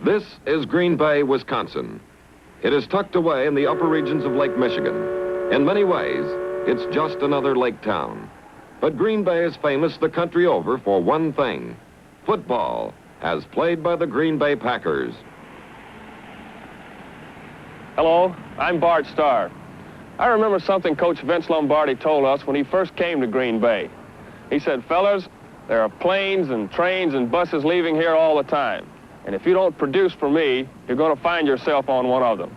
This is Green Bay, Wisconsin. It is tucked away in the upper regions of Lake Michigan. In many ways, it's just another lake town. But Green Bay is famous the country over for one thing: football, as played by the Green Bay Packers. Hello, I'm Bart Starr. I remember something Coach Vince Lombardi told us when he first came to Green Bay. He said, "Fellas, there are planes and trains and buses leaving here all the time. And if you don't produce for me, you're going to find yourself on one of them."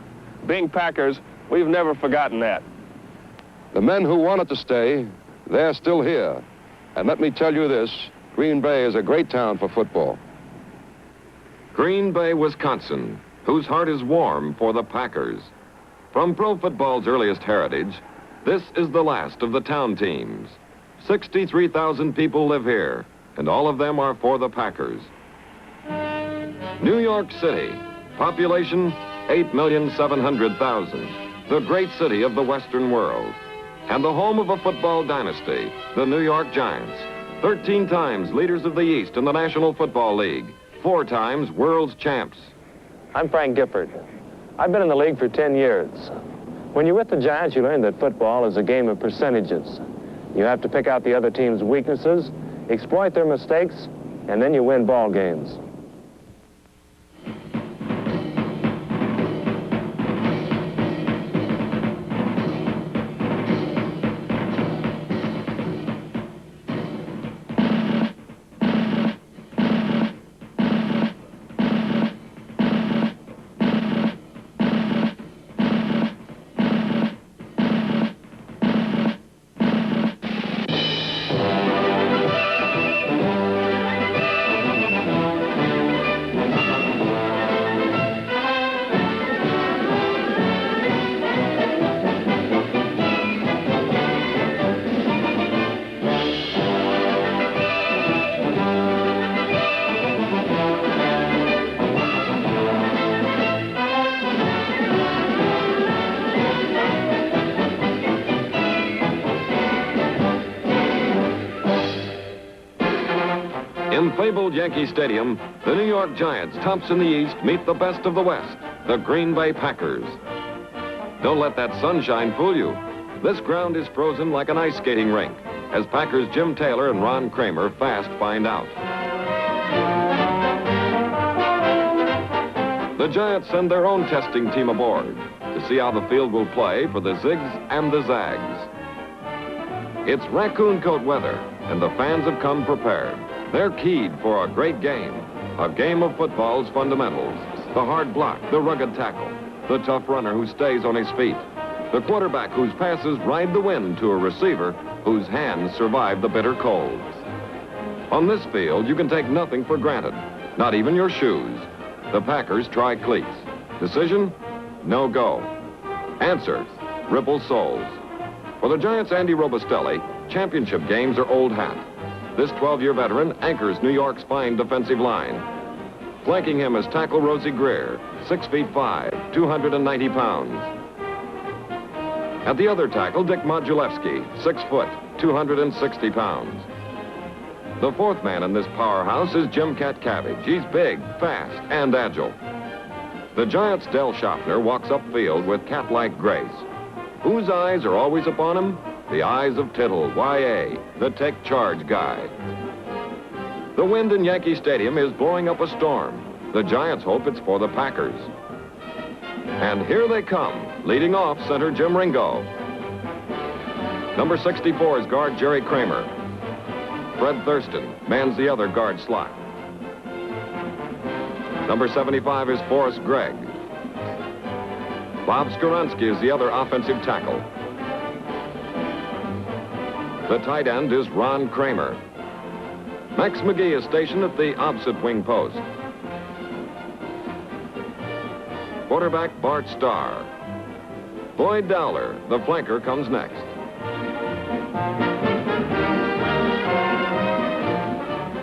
Being Packers, we've never forgotten that. The men who wanted to stay, they're still here. And let me tell you this, Green Bay is a great town for football. Green Bay, Wisconsin, whose heart is warm for the Packers. From pro football's earliest heritage, this is the last of the town teams. 63,000 people live here, and all of them are for the Packers. New York City, population 8,700,000, the great city of the Western world, and the home of a football dynasty, the New York Giants, 13 times leaders of the East in the National Football League, 4 times world's champs. I'm Frank Gifford. I've been in the league for 10 years. When you're with the Giants, you learn that football is a game of percentages. You have to pick out the other team's weaknesses, exploit their mistakes, and then you win ball games. In fabled Yankee Stadium, the New York Giants, tops in the East, meet the best of the West, the Green Bay Packers. Don't let that sunshine fool you. This ground is frozen like an ice skating rink, as Packers Jim Taylor and Ron Kramer fast find out. The Giants send their own testing team aboard to see how the field will play for the Zigs and the Zags. It's raccoon coat weather, and the fans have come prepared. They're keyed for a great game, a game of football's fundamentals: the hard block, the rugged tackle, the tough runner who stays on his feet, the quarterback whose passes ride the wind to a receiver whose hands survive the bitter cold. On this field, you can take nothing for granted, not even your shoes. The Packers try cleats. Decision? No go. Answer: Ripple soles. For the Giants' Andy Robustelli, championship games are old hat. This 12-year veteran anchors New York's fine defensive line. Flanking him is tackle Rosie Greer, 6'5", 290 pounds. At the other tackle, Dick Modulewski, 6 foot, 260 pounds. The fourth man in this powerhouse is Jim Cat Cabbage. He's big, fast, and agile. The Giants' Del Schaffner walks upfield with cat-like grace. Whose eyes are always upon him? The eyes of Tittle, Y.A., the take charge guy. The wind in Yankee Stadium is blowing up a storm. The Giants hope it's for the Packers. And here they come, leading off center Jim Ringo. Number 64 is guard Jerry Kramer. Fred Thurston mans the other guard slot. Number 75 is Forrest Gregg. Bob Skoronski is the other offensive tackle. The tight end is Ron Kramer. Max McGee is stationed at the opposite wing post. Quarterback Bart Starr. Boyd Dowler, the flanker, comes next.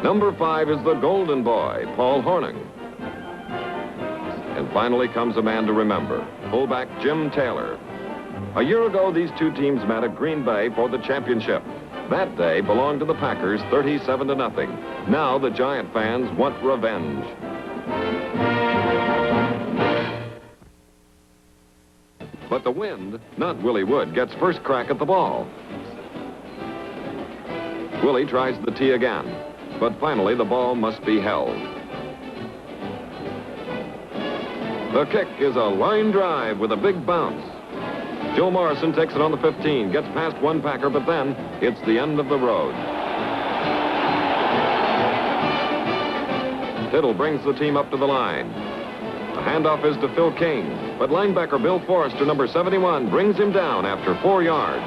Number 5 is the golden boy, Paul Hornung. And finally comes a man to remember, fullback Jim Taylor. A year ago, these two teams met at Green Bay for the championship. That day belonged to the Packers, 37-0. Now the Giant fans want revenge. But the wind, not Willie Wood, gets first crack at the ball. Willie tries the tee again, but finally the ball must be held. The kick is a line drive with a big bounce. Joe Morrison takes it on the 15, gets past one Packer, but then it's the end of the road. Tittle brings the team up to the line. The handoff is to Phil King, but linebacker Bill Forrester, number 71, brings him down after 4 yards.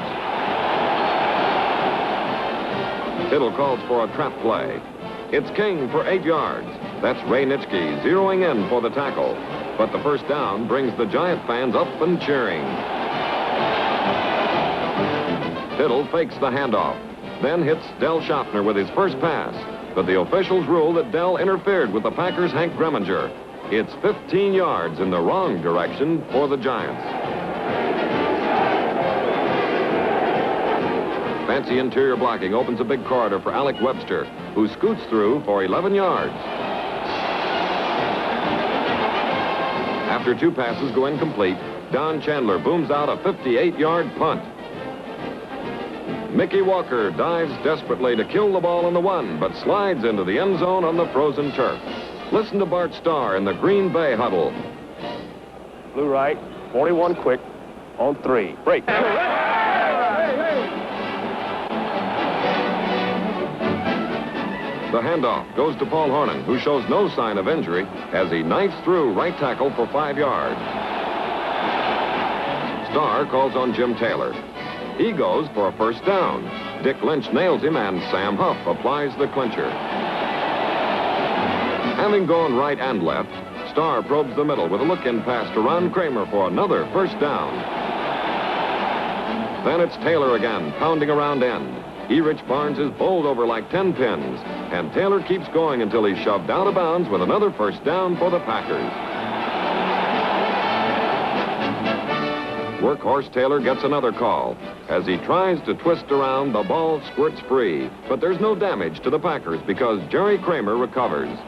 Tittle calls for a trap play. It's King for 8 yards. That's Ray Nitschke zeroing in for the tackle. But the first down brings the Giant fans up and cheering. Tittle fakes the handoff, then hits Del Schaffner with his first pass. But the officials rule that Del interfered with the Packers' Hank Greminger. It's 15 yards in the wrong direction for the Giants. Fancy interior blocking opens a big corridor for Alec Webster, who scoots through for 11 yards. After 2 passes go incomplete, Don Chandler booms out a 58-yard punt. Mickey Walker dives desperately to kill the ball on the 1, but slides into the end zone on the frozen turf. Listen to Bart Starr in the Green Bay huddle. Blue right, 41 quick, on 3. Break. The handoff goes to Paul Hornung, who shows no sign of injury as he knifes through right tackle for 5 yards. Starr calls on Jim Taylor. He goes for a first down. Dick Lynch nails him, and Sam Huff applies the clincher. Having gone right and left, Starr probes the middle with a look-in pass to Ron Kramer for another first down. Then it's Taylor again, pounding around end. Erich Barnes is bowled over like 10 pins, and Taylor keeps going until he's shoved out of bounds with another first down for the Packers. Workhorse Taylor gets another call. As he tries to twist around, the ball squirts free, but there's no damage to the Packers because Jerry Kramer recovers.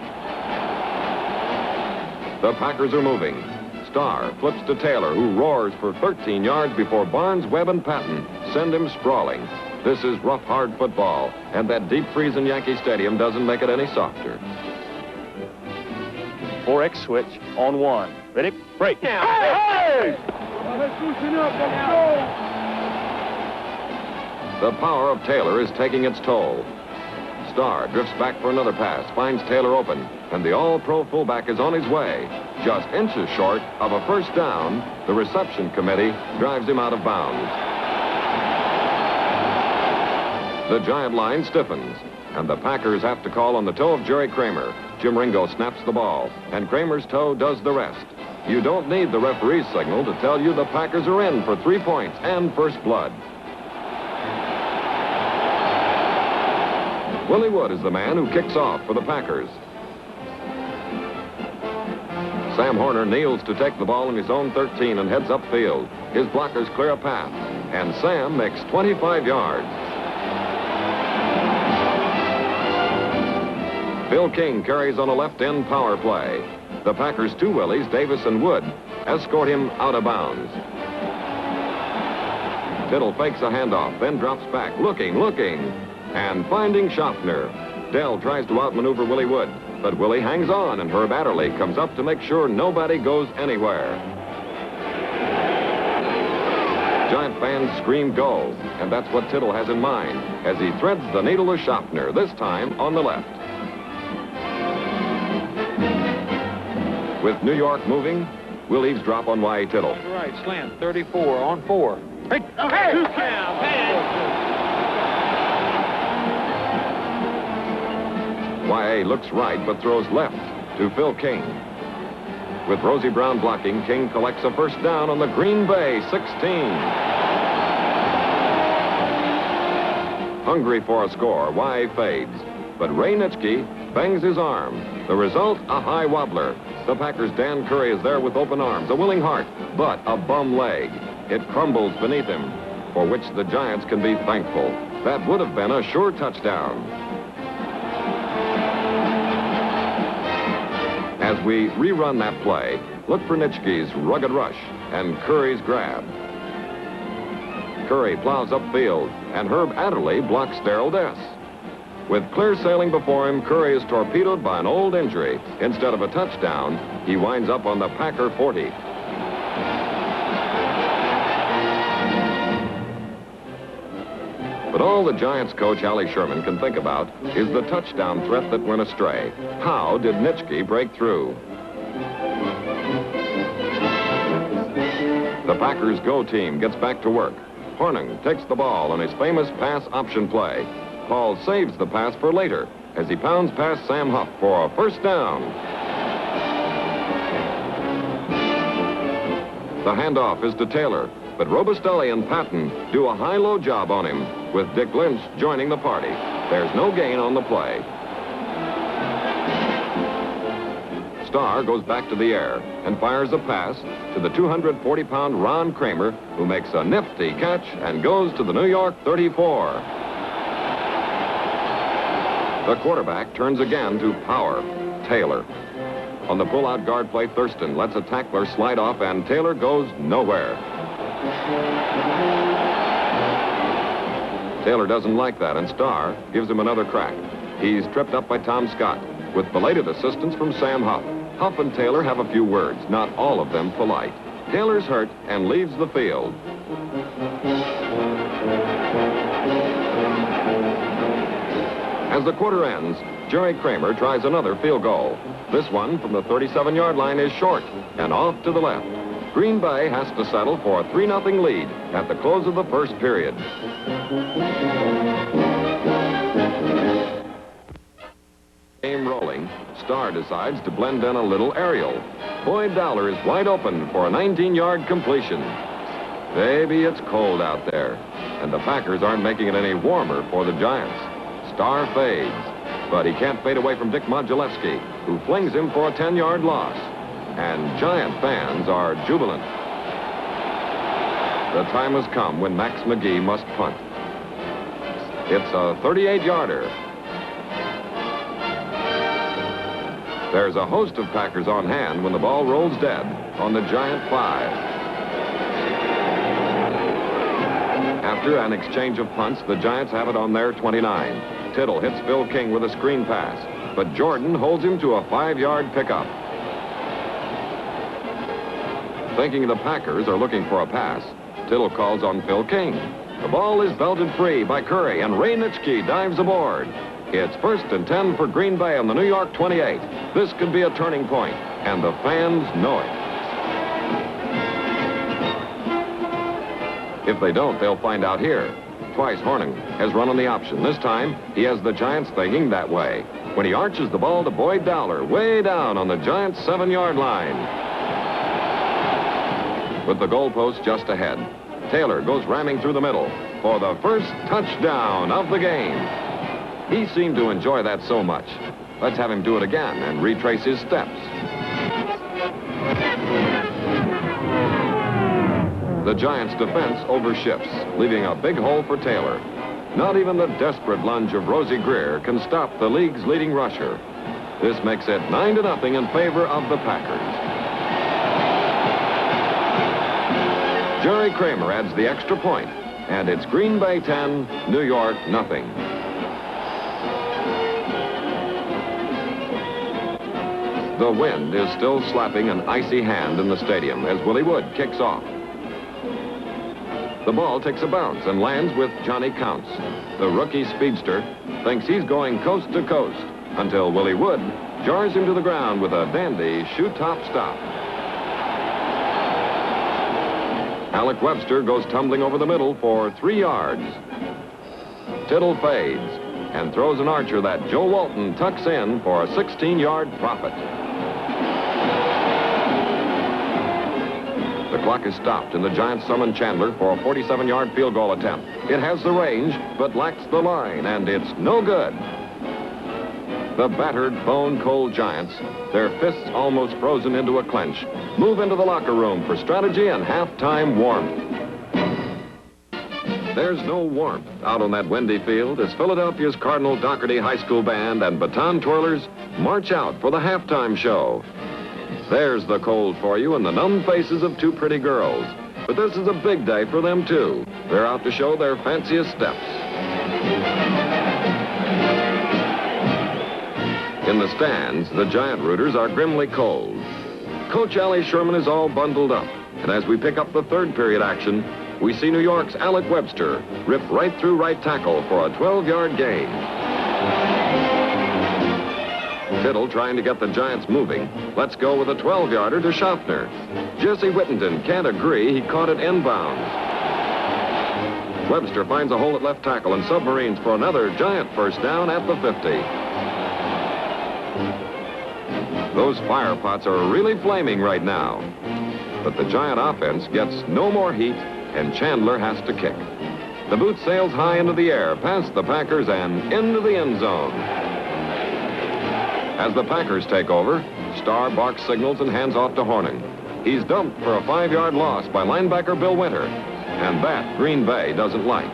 The Packers are moving. Starr flips to Taylor, who roars for 13 yards before Barnes, Webb, and Patton send him sprawling. This is rough, hard football, and that deep freeze in Yankee Stadium doesn't make it any softer. 4X switch on 1. Ready? Break. Hey! Let's loosen up. Let's The power of Taylor is taking its toll. Starr drifts back for another pass, finds Taylor open, and the all-pro fullback is on his way. Just inches short of a first down, the reception committee drives him out of bounds. The Giant line stiffens, and the Packers have to call on the toe of Jerry Kramer. Jim Ringo snaps the ball, and Kramer's toe does the rest. You don't need the referee's signal to tell you the Packers are in for 3 points and first blood. Willie Wood is the man who kicks off for the Packers. Sam Horner kneels to take the ball in his own 13 and heads upfield. His blockers clear a path, and Sam makes 25 yards. Phil King carries on a left-end power play. The Packers' 2 Willies, Davis and Wood, escort him out of bounds. Tittle fakes a handoff, then drops back, looking, and finding Schaffner. Dell tries to outmaneuver Willie Wood, but Willie hangs on, and Herb Adderley comes up to make sure nobody goes anywhere. Giant fans scream go, and that's what Tittle has in mind as he threads the needle to Schaffner, this time on the left. With New York moving, we'll eavesdrop on Y.A. Tittle. Right, slant, 34 on 4. Hey! Y.A. looks right but throws left to Phil King. With Rosie Brown blocking, King collects a first down on the Green Bay 16. Hungry for a score, Y.A. fades, but Ray Nitschke bangs his arm. The result, a high wobbler. The Packers' Dan Curry is there with open arms, a willing heart, but a bum leg. It crumbles beneath him, for which the Giants can be thankful. That would have been a sure touchdown. As we rerun that play, look for Nitschke's rugged rush and Curry's grab. Curry plows upfield, and Herb Adderley blocks Darrell Dess. With clear sailing before him, Curry is torpedoed by an old injury. Instead of a touchdown, he winds up on the Packer 40. But all the Giants coach, Allie Sherman, can think about is the touchdown threat that went astray. How did Nitschke break through? The Packers' go team gets back to work. Hornung takes the ball on his famous pass option play. Paul saves the pass for later as he pounds past Sam Huff for a first down. The handoff is to Taylor, but Robustelli and Patton do a high-low job on him, with Dick Lynch joining the party. There's no gain on the play. Starr goes back to the air and fires a pass to the 240-pound Ron Kramer, who makes a nifty catch and goes to the New York 34. The quarterback turns again to power, Taylor. On the pull-out guard play, Thurston lets a tackler slide off, and Taylor goes nowhere. Taylor doesn't like that, and Starr gives him another crack. He's tripped up by Tom Scott, with belated assistance from Sam Huff. Huff and Taylor have a few words, not all of them polite. Taylor's hurt and leaves the field. As the quarter ends, Jerry Kramer tries another field goal. This one from the 37-yard line is short and off to the left. Green Bay has to settle for a 3-0 lead at the close of the first period. Game rolling, Starr decides to blend in a little aerial. Boyd Dowler is wide open for a 19-yard completion. Maybe it's cold out there, and the Packers aren't making it any warmer for the Giants. Starr fades, but he can't fade away from Dick Modzelewski, who flings him for a 10-yard loss. And Giant fans are jubilant. The time has come when Max McGee must punt. It's a 38-yarder. There's a host of Packers on hand when the ball rolls dead on the Giant 5. After an exchange of punts, the Giants have it on their 29. Tittle hits Phil King with a screen pass, but Jordan holds him to a 5-yard pickup. Thinking the Packers are looking for a pass, Tittle calls on Phil King. The ball is belted free by Curry, and Ray Nitschke dives aboard. It's 1st and 10 for Green Bay on the New York 28. This could be a turning point, and the fans know it. If they don't, they'll find out here. Twice Hornung has run on the option. This time, he has the Giants thinking that way, when he arches the ball to Boyd Dowler, way down on the Giants' 7-yard line. With the goalpost just ahead, Taylor goes ramming through the middle for the first touchdown of the game. He seemed to enjoy that so much. Let's have him do it again and retrace his steps. The Giants' defense overshifts, leaving a big hole for Taylor. Not even the desperate lunge of Rosie Greer can stop the league's leading rusher. This makes it 9-0 in favor of the Packers. Jerry Kramer adds the extra point, and it's Green Bay 10, New York nothing. The wind is still slapping an icy hand in the stadium as Willie Wood kicks off. The ball takes a bounce and lands with Johnny Counts. The rookie speedster thinks he's going coast to coast until Willie Wood jars him to the ground with a dandy shoe-top stop. Alec Webster goes tumbling over the middle for 3 yards. Tittle fades and throws an archer that Joe Walton tucks in for a 16-yard profit. The clock is stopped, and the Giants summon Chandler for a 47-yard field goal attempt. It has the range, but lacks the line, and it's no good. The battered, bone-cold Giants, their fists almost frozen into a clench, move into the locker room for strategy and halftime warmth. There's no warmth out on that windy field as Philadelphia's Cardinal Doherty High School Band and baton twirlers march out for the halftime show. There's the cold for you and the numb faces of two pretty girls. But this is a big day for them, too. They're out to show their fanciest steps. In the stands, the Giant Rooters are grimly cold. Coach Allie Sherman is all bundled up. And as we pick up the third period action, we see New York's Alec Webster rip right through right tackle for a 12-yard gain. Tittle, trying to get the Giants moving, lets go with a 12-yarder to Schaffner. Jesse Whittington can't agree. He caught it inbounds. Webster finds a hole at left tackle and submarines for another Giant first down at the 50. Those fire pots are really flaming right now. But the Giant offense gets no more heat, and Chandler has to kick. The boot sails high into the air, past the Packers and into the end zone. As the Packers take over, Starr barks signals and hands off to Hornung. He's dumped for a 5-yard loss by linebacker Bill Winter, and that Green Bay doesn't like.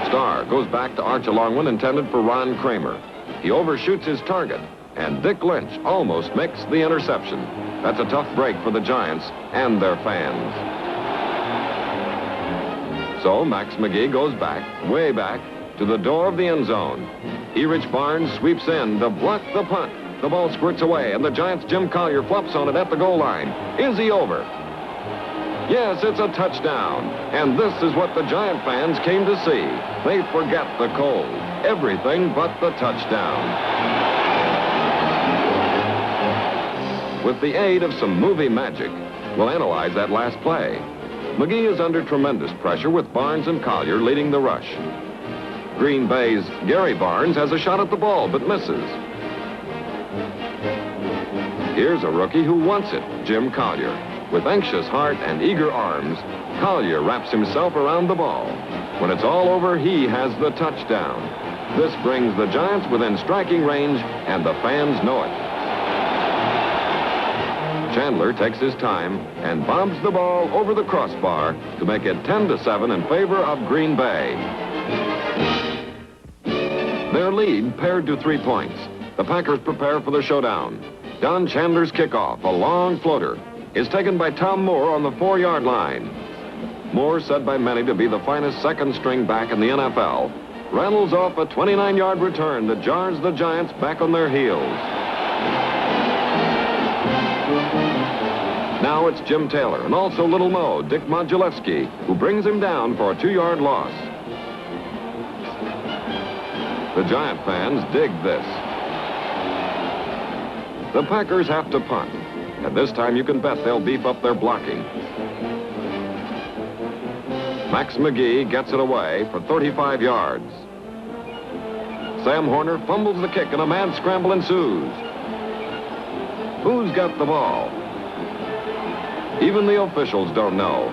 Starr goes back to arch a long one intended for Ron Kramer. He overshoots his target, and Dick Lynch almost makes the interception. That's a tough break for the Giants and their fans. So Max McGee goes back, way back, to the door of the end zone. Erich Barnes sweeps in to block the punt. The ball squirts away, and the Giants' Jim Collier flops on it at the goal line. Is he over? Yes, it's a touchdown. And this is what the Giant fans came to see. They forget the cold. Everything but the touchdown. With the aid of some movie magic, we'll analyze that last play. McGee is under tremendous pressure with Barnes and Collier leading the rush. Green Bay's Gary Barnes has a shot at the ball, but misses. Here's a rookie who wants it, Jim Collier. With anxious heart and eager arms, Collier wraps himself around the ball. When it's all over, he has the touchdown. This brings the Giants within striking range, and the fans know it. Chandler takes his time and bombs the ball over the crossbar to make it 10-7 in favor of Green Bay. Their lead pared to 3 points. The Packers prepare for the showdown. Don Chandler's kickoff, a long floater, is taken by Tom Moore on the 4-yard line. Moore, said by many to be the finest second-string back in the NFL, rattles off a 29-yard return that jars the Giants back on their heels. Now it's Jim Taylor and also Little Mo, Dick Modulewski, who brings him down for a 2-yard loss. The Giant fans dig this. The Packers have to punt, and this time you can bet they'll beef up their blocking. Max McGee gets it away for 35 yards. Sam Horner fumbles the kick and a mad scramble ensues. Who's got the ball? Even the officials don't know.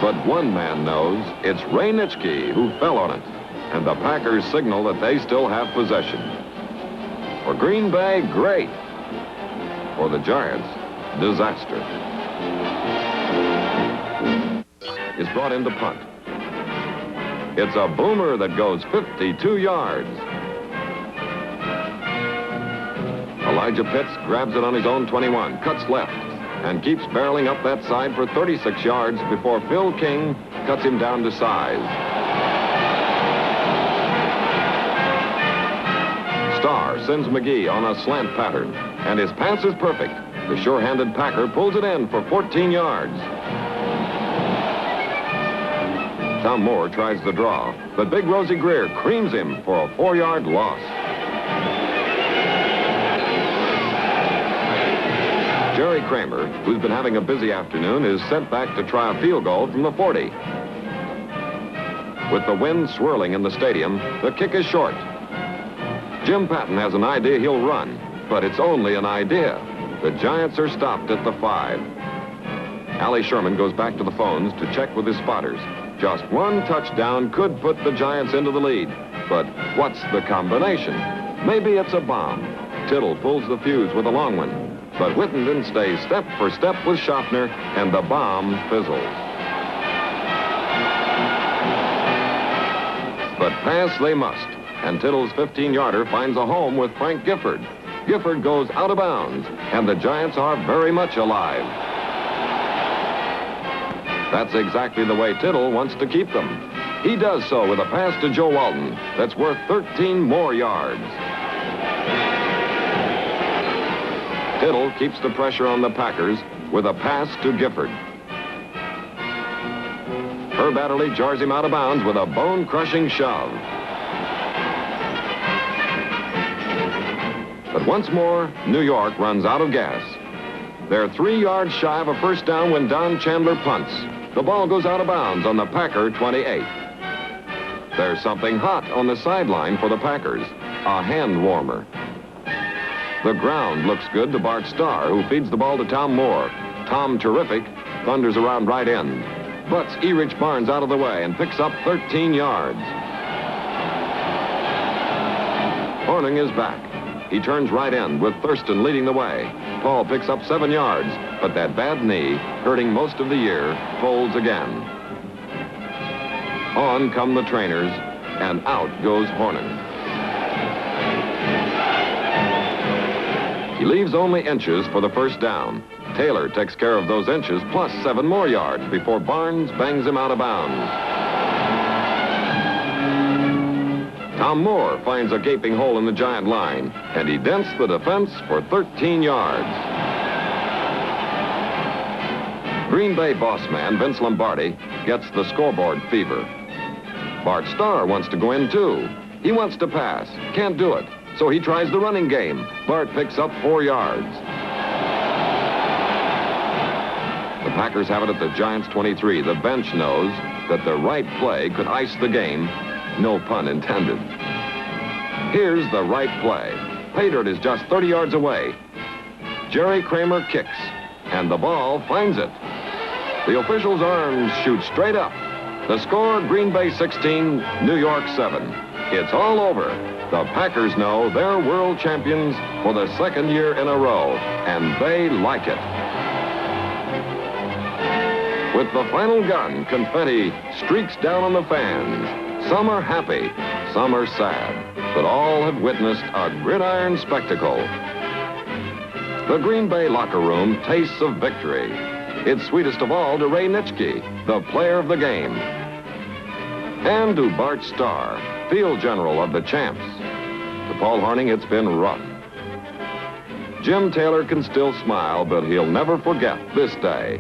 But one man knows. It's Ray Nitschke who fell on it. And the Packers signal that they still have possession. For Green Bay, great. For the Giants, disaster. Is brought in to punt. It's a boomer that goes 52 yards. Elijah Pitts grabs it on his own 21, cuts left, and keeps barreling up that side for 36 yards before Phil King cuts him down to size. Starr sends McGee on a slant pattern, and his pass is perfect. The sure-handed Packer pulls it in for 14 yards. Tom Moore tries the draw, but Big Rosie Greer creams him for a 4-yard loss. Jerry Kramer, who's been having a busy afternoon, is sent back to try a field goal from the 40. With the wind swirling in the stadium, the kick is short. Jim Patton has an idea he'll run, but it's only an idea. The Giants are stopped at the 5. Allie Sherman goes back to the phones to check with his spotters. Just one touchdown could put the Giants into the lead. But what's the combination? Maybe it's a bomb. Tittle pulls the fuse with a long one, but Whittenden stays step for step with Schaffner, and the bomb fizzles. But pass they must, and Tittle's 15-yarder finds a home with Frank Gifford. Gifford goes out of bounds, and the Giants are very much alive. That's exactly the way Tittle wants to keep them. He does so with a pass to Joe Walton that's worth 13 more yards. Tittle keeps the pressure on the Packers with a pass to Gifford. Herb Adderley jars him out of bounds with a bone-crushing shove. But once more, New York runs out of gas. They're 3 yards shy of a first down when Don Chandler punts. The ball goes out of bounds on the Packer 28. There's something hot on the sideline for the Packers, a hand warmer. The ground looks good to Bart Starr, who feeds the ball to Tom Moore. Tom, terrific, thunders around right end. Butts Erich Barnes out of the way and picks up 13 yards. Horning is back. He turns right end with Thurston leading the way. Paul picks up 7 yards, but that bad knee, hurting most of the year, folds again. On come the trainers, and out goes Horning. He leaves only inches for the first down. Taylor takes care of those inches plus 7 more yards before Barnes bangs him out of bounds. Tom Moore finds a gaping hole in the Giant line, and he dents the defense for 13 yards. Green Bay boss man Vince Lombardi gets the scoreboard fever. Bart Starr wants to go in too. He wants to pass, can't do it, so he tries the running game. Bart picks up 4 yards. The Packers have it at the Giants' 23. The bench knows that the right play could ice the game. No pun intended. Here's the right play. Pay dirt is just 30 yards away. Jerry Kramer kicks, and the ball finds it. The official's arms shoot straight up. The score, Green Bay 16, New York 7. It's all over. The Packers know they're world champions for the 2nd year in a row, and they like it. With the final gun, confetti streaks down on the fans. Some are happy, some are sad, but all have witnessed a gridiron spectacle. The Green Bay locker room tastes of victory. It's sweetest of all to Ray Nitschke, the player of the game. And to Bart Starr, field general of the champs. To Paul Horning, it's been rough. Jim Taylor can still smile, but he'll never forget this day.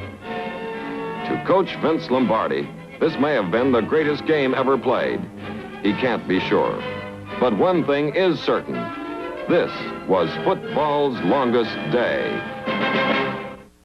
To Coach Vince Lombardi, this may have been the greatest game ever played. He can't be sure. But one thing is certain. This was football's longest day.